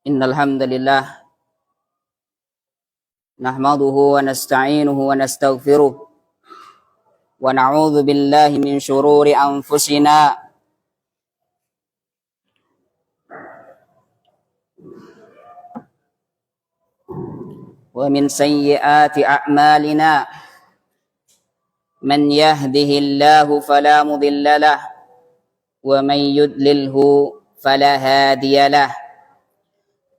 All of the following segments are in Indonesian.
Innal hamdalillah nahmaduhu wa nasta'inuhu wa nastaghfiruh wa na'udzu billahi min shururi anfusina wa min sayyiati a'malina. Man yahdihillahu fala mudilla lahu wa man yudlilhu fala hadiya lahu.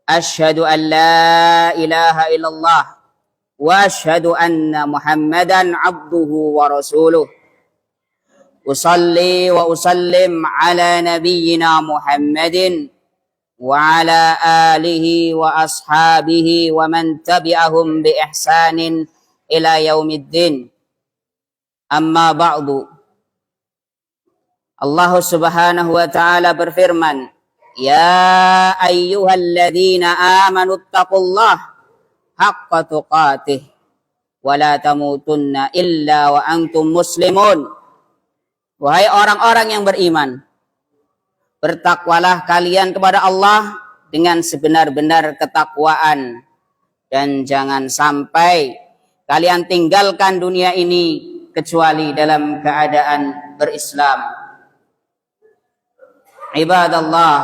Ashhadu an la ilaha illallah wa ashhadu anna Muhammadan abduhu wa rasuluh. Usalli wa usallim ala nabiyyina Muhammadin wa ala alihi wa ashabihi wa man tabi'ahum bi ihsanin ila yaumiddin. Amma ba'du. Allah Subhanahu wa ta'ala berfirman, Ya ayyuhalladzina amanu taqullaha haqqa tuqatih wa la tamutunna illa wa antum muslimun. Wahai orang-orang yang beriman, bertakwalah kalian kepada Allah dengan sebenar-benar ketakwaan, dan jangan sampai kalian tinggalkan dunia ini kecuali dalam keadaan berislam. Ibadallah,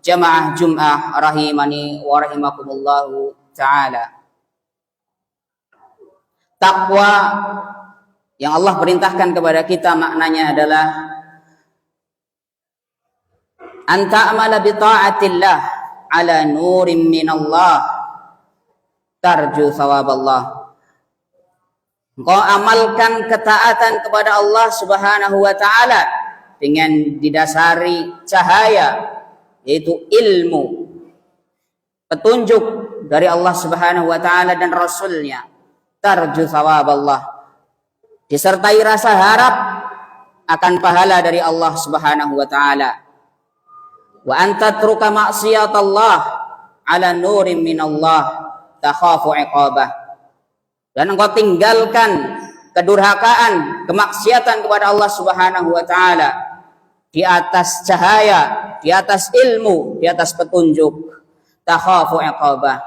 jamaah Jum'ah rahimani wa rahimakumullahu ta'ala. Takwa yang Allah perintahkan kepada kita maknanya adalah anta'amala bi ta'atillah ala nurim minallah tarju thawaballah. Engkau amalkan ketaatan kepada Allah Subhanahu wa ta'ala dengan didasari cahaya, yaitu ilmu, petunjuk dari Allah Subhanahu wa ta'ala dan Rasulnya. Tarju thawaballah, disertai rasa harap akan pahala dari Allah Subhanahu wa ta'ala. Wa anta truka ma'siyatallah ala nurim minallah takhafu iqabah, dan engkau tinggalkan kedurhakaan, kemaksiatan kepada Allah Subhanahu wa ta'ala di atas cahaya, di atas ilmu, di atas petunjuk. Takhafu iqabah,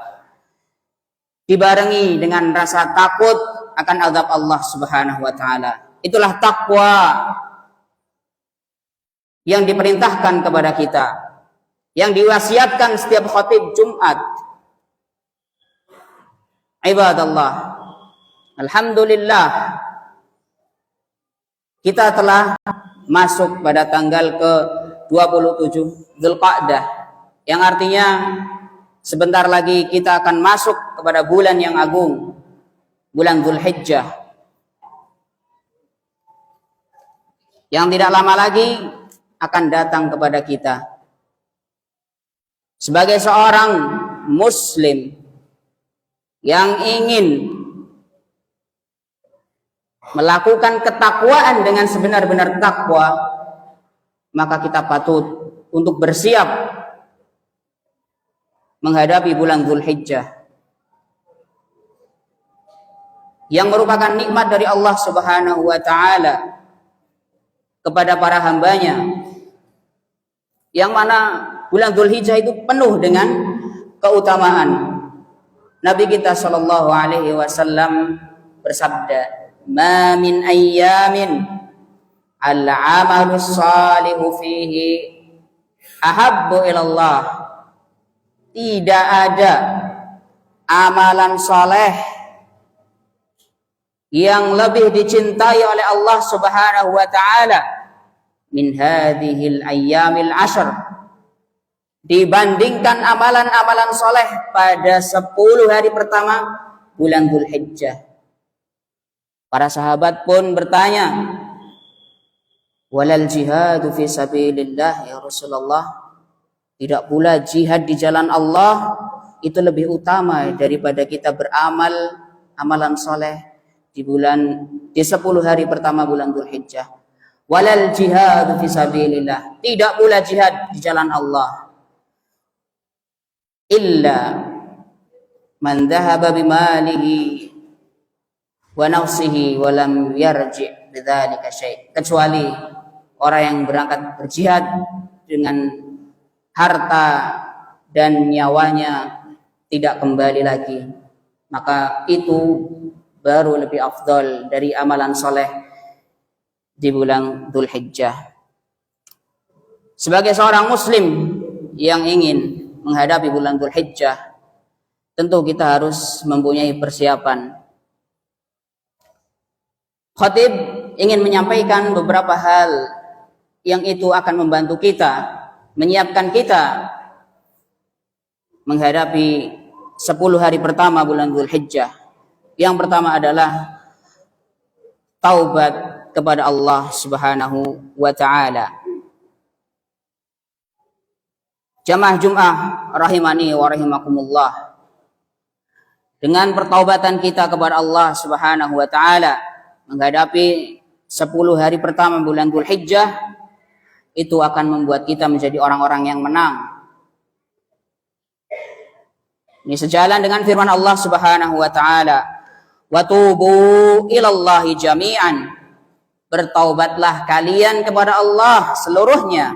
dibarengi dengan rasa takut akan azab Allah Subhanahu wa ta'ala. Itulah takwa yang diperintahkan kepada kita, yang diwasiatkan setiap khatib Jumat. Ibadallah, alhamdulillah, kita telah masuk pada tanggal ke-27 Dzulqa'dah, yang artinya sebentar lagi kita akan masuk kepada bulan yang agung, bulan Dzulhijjah, yang tidak lama lagi akan datang kepada kita. Sebagai seorang muslim yang ingin melakukan ketakwaan dengan sebenar-benar takwa, maka kita patut untuk bersiap menghadapi bulan Dzulhijjah yang merupakan nikmat dari Allah Subhanahu wa ta'ala kepada para hambanya, yang mana bulan Dzulhijjah itu penuh dengan keutamaan. Nabi kita sallallahu alaihi wasallam bersabda, Ma min ayyamin al-amalu salihu fihi ahabbu ilallah. Tidak ada amalan saleh yang lebih dicintai oleh Allah Subhanahu wa ta'ala min hadhil ayyamil ashr, dibandingkan amalan-amalan saleh pada 10 hari pertama bulan Dzulhijjah. Para sahabat pun bertanya, walal jihadu fi sabilillah ya Rasulullah, tidak pula jihad di jalan Allah itu lebih utama daripada kita beramal amalan soleh di 10 hari pertama bulan Dzulhijjah. Walal jihadu fi sabilillah, tidak pula jihad di jalan Allah illa man dhahaba bimalihi wa nafsihi wa lam yarji' bidzalika syai', kecuali orang yang berangkat berjihad dengan harta dan nyawanya tidak kembali lagi, maka itu baru lebih afdal dari amalan soleh di bulan Dzulhijjah. Sebagai seorang muslim yang ingin menghadapi bulan Dzulhijjah, tentu kita harus mempunyai persiapan. Khatib ingin menyampaikan beberapa hal yang itu akan membantu kita, menyiapkan kita menghadapi 10 hari pertama bulan Dzulhijjah. Yang pertama adalah taubat kepada Allah Subhanahu wa taala. Jamaah Jum'ah rahimani wa rahimakumullah. Dengan pertaubatan kita kepada Allah Subhanahu wa taala menghadapi 10 hari pertama bulan Dzulhijjah, itu akan membuat kita menjadi orang-orang yang menang. Ini sejalan dengan firman Allah Subhanahu wa taala, "Wa tubu ilallahi jami'an." Bertaubatlah kalian kepada Allah seluruhnya.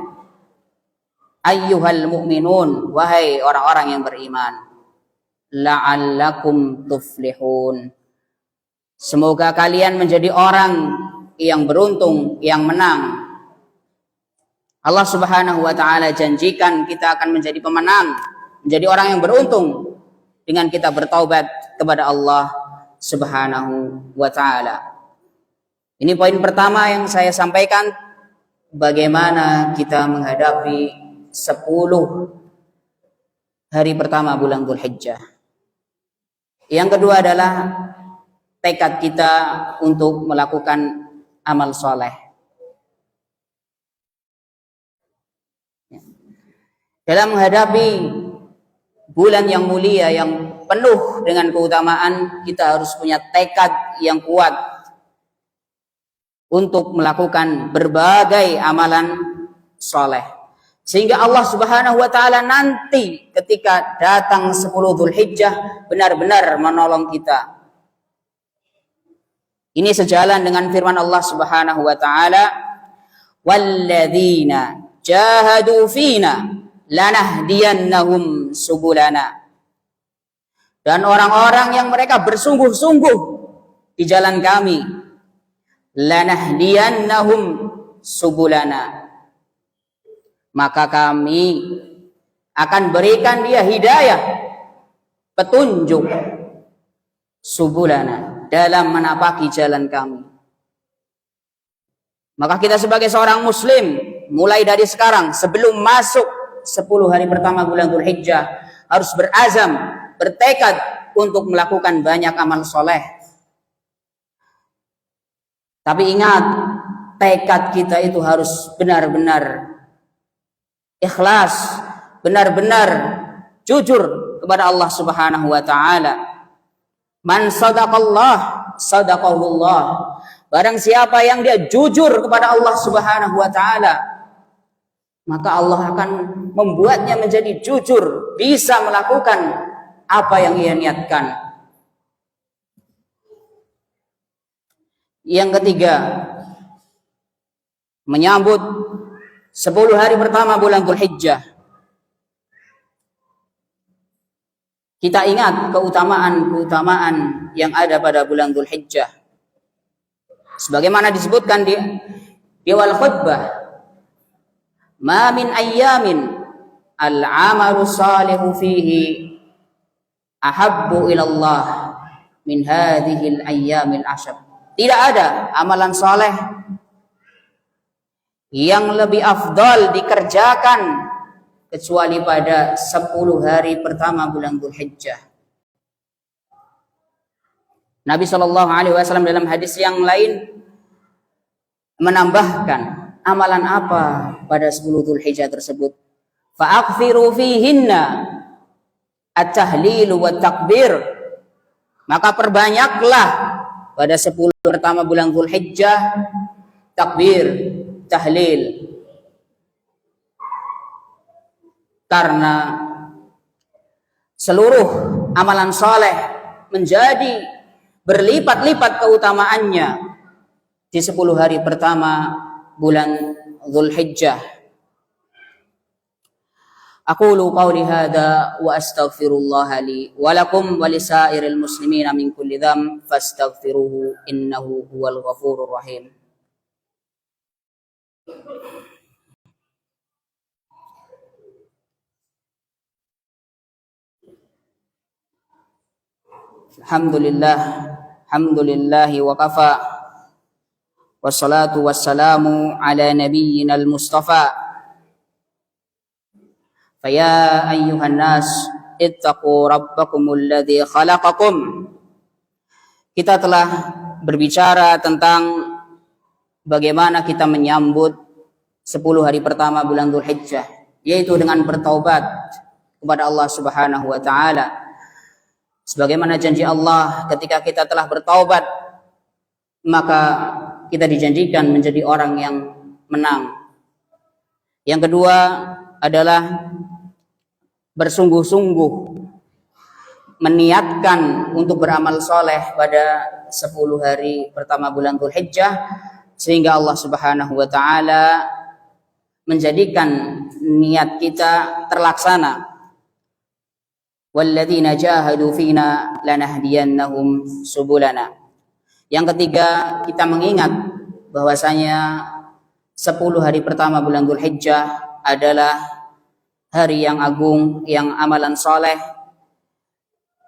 Ayyuhal mu'minun, wahai orang-orang yang beriman. La'allakum tuflihun. Semoga kalian menjadi orang yang beruntung, yang menang. Allah Subhanahu wa taala janjikan kita akan menjadi pemenang, menjadi orang yang beruntung dengan kita bertaubat kepada Allah Subhanahu wa taala. Ini poin pertama yang saya sampaikan, bagaimana kita menghadapi 10 hari pertama bulan Dzulhijjah. Yang kedua adalah tekad kita untuk melakukan amal soleh. Dalam menghadapi bulan yang mulia, yang penuh dengan keutamaan, kita harus punya tekad yang kuat untuk melakukan berbagai amalan soleh. Sehingga Allah Subhanahu wa taala nanti ketika datang 10 Dzulhijjah benar-benar menolong kita. Ini sejalan dengan firman Allah Subhanahu wa taala, "Walladzina jahadu fina lanahdiyannahum subulana." Dan orang-orang yang mereka bersungguh-sungguh di jalan kami, lanahdiyannahum subulana, maka kami akan berikan dia hidayah, petunjuk, subulana, dalam menapaki jalan kami. Maka kita sebagai seorang muslim, mulai dari sekarang sebelum masuk 10 hari pertama bulan Dzulhijjah, harus berazam, bertekad untuk melakukan banyak amal soleh. Tapi ingat, tekad kita itu harus benar-benar ikhlas, benar-benar jujur kepada Allah Subhanahu wa taala. Man sadaqallah sadaqahullah. Barang siapa yang dia jujur kepada Allah Subhanahu wa taala, maka Allah akan membuatnya menjadi jujur, bisa melakukan apa yang ia niatkan. Yang ketiga, menyambut 10 hari pertama bulan Dzulhijjah, kita ingat keutamaan-keutamaan yang ada pada bulan Dzulhijjah. Sebagaimana disebutkan di awal khutbah, "Ma min ayyamin al-amalu salihu fihi ahabbu ilallah min hadhil ayyamil ashar." Tidak ada amalan saleh yang lebih afdal dikerjakan kecuali pada 10 hari pertama bulan Dzulhijjah. Nabi SAW dalam hadis yang lain menambahkan amalan apa pada 10 Dzulhijjah tersebut. Fa'akthiru fihinna at-tahlilu wa takbir. Maka perbanyaklah pada 10 pertama bulan Dzulhijjah takbir, tahlil. Karena seluruh amalan soleh menjadi berlipat-lipat keutamaannya di 10 hari pertama bulan Dzulhijjah. Aqulu qawli hadha wa astaghfirullah li wa lakum wa lisairil muslimina min kulli dzam fastaghfiruhu innahu huwal ghafurur rahim. Alhamdulillah wa kafa wassalatu wassalamu ala nabiyyinal mustafa. Faya ayyuhan nas ittaqu rabbakumul ladzi khalaqakum. Kita telah berbicara tentang bagaimana kita menyambut 10 hari pertama bulan Dzulhijjah, yaitu dengan bertaubat kepada Allah Subhanahu wa taala. Sebagaimana janji Allah, ketika kita telah bertaubat, maka kita dijanjikan menjadi orang yang menang. Yang kedua adalah bersungguh-sungguh meniatkan untuk beramal soleh pada 10 hari pertama bulan Dzulhijjah, sehingga Allah Subhanahu wa taala menjadikan niat kita terlaksana. Walladzina jahadu fina lanahdiyannahum subulana. Yang ketiga, kita mengingat bahwasanya 10 hari pertama bulan Dzulhijjah adalah hari yang agung, yang amalan soleh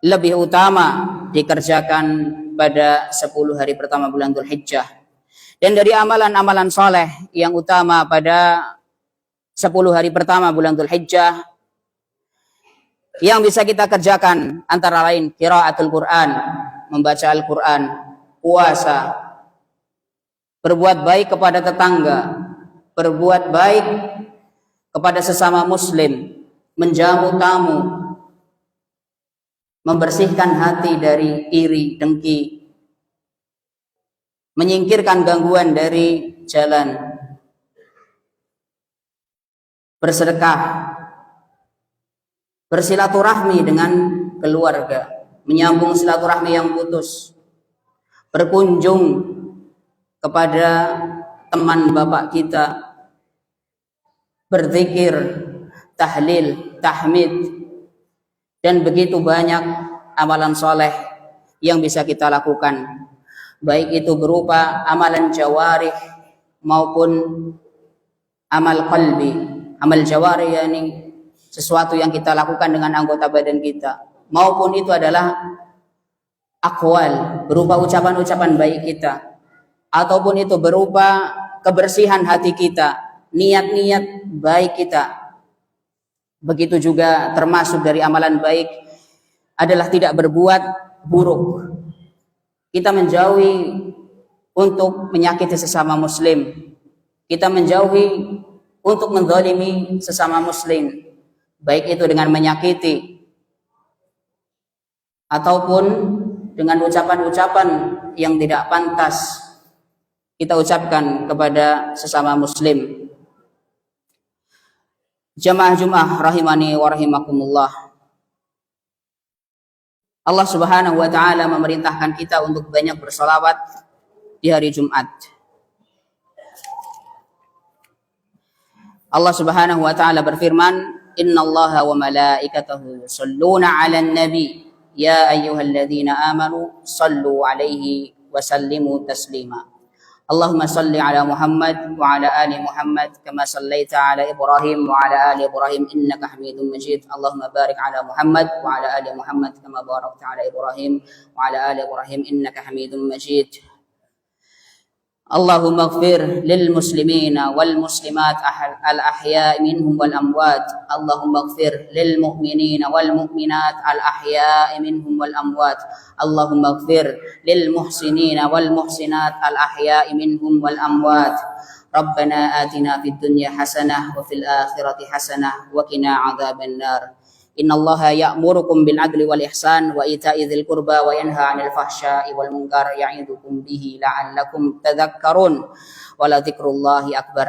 lebih utama dikerjakan pada 10 hari pertama bulan Dzulhijjah. Dan dari amalan-amalan soleh yang utama pada 10 hari pertama bulan Dzulhijjah yang bisa kita kerjakan antara lain qiraatul Quran, membaca Al-Quran, puasa, berbuat baik kepada tetangga, berbuat baik kepada sesama muslim, menjamu tamu, membersihkan hati dari iri, dengki, menyingkirkan gangguan dari jalan, bersedekah, bersilaturahmi dengan keluarga, menyambung silaturahmi yang putus, berkunjung kepada teman bapak kita, berzikir, tahlil, tahmid, dan begitu banyak amalan soleh yang bisa kita lakukan, baik itu berupa amalan jawarih maupun amal qalbi. Amal jawarih yakni sesuatu yang kita lakukan dengan anggota badan kita, maupun itu adalah aqwal, berupa ucapan-ucapan baik kita, ataupun itu berupa kebersihan hati kita, niat-niat baik kita. Begitu juga termasuk dari amalan baik adalah tidak berbuat buruk. Kita menjauhi untuk menyakiti sesama muslim. Kita menjauhi untuk menzalimi sesama muslim, baik itu dengan menyakiti ataupun dengan ucapan-ucapan yang tidak pantas kita ucapkan kepada sesama muslim. Jamaah Jumat rahimani wa rahimakumullah. Allah Subhanahu wa taala memerintahkan kita untuk banyak bersolawat di hari Jumat. Allah Subhanahu wa taala berfirman, "Innallaha wa malaikatahu yusholluna 'alan nabi, ya ayyuhalladzina amanu shallu 'alaihi wa sallimu taslima." Allahumma salli ala Muhammad wa ala ali Muhammad kama sallaita ala Ibrahim wa ala ali Ibrahim innaka Hamidum Majid. Allahumma barik ala Muhammad wa ala ali Muhammad kama barakta ala Ibrahim wa ala ali Ibrahim innaka Hamidum Majid. Allahumma ighfir lil muslimina wal muslimat al ahya minhum wal amwat. Allahumma ighfir lil mu'minina wal mu'minat al ahya minhum wal amwat. Allahumma ighfir lil muhsinina wal muhsinat al ahya minhum wal amwat. Rabbana atina fid dunya hasanah wa fil akhirati hasanah wa qina adzaban nar. Innallaha ya'murukum bil adli wal ihsan wa ita'i dzil qurba wa yanha 'anil fahsya'i wal munkar ya'idukum bihi la'allakum tadhakkarun. Wa la dzikrullahi akbar.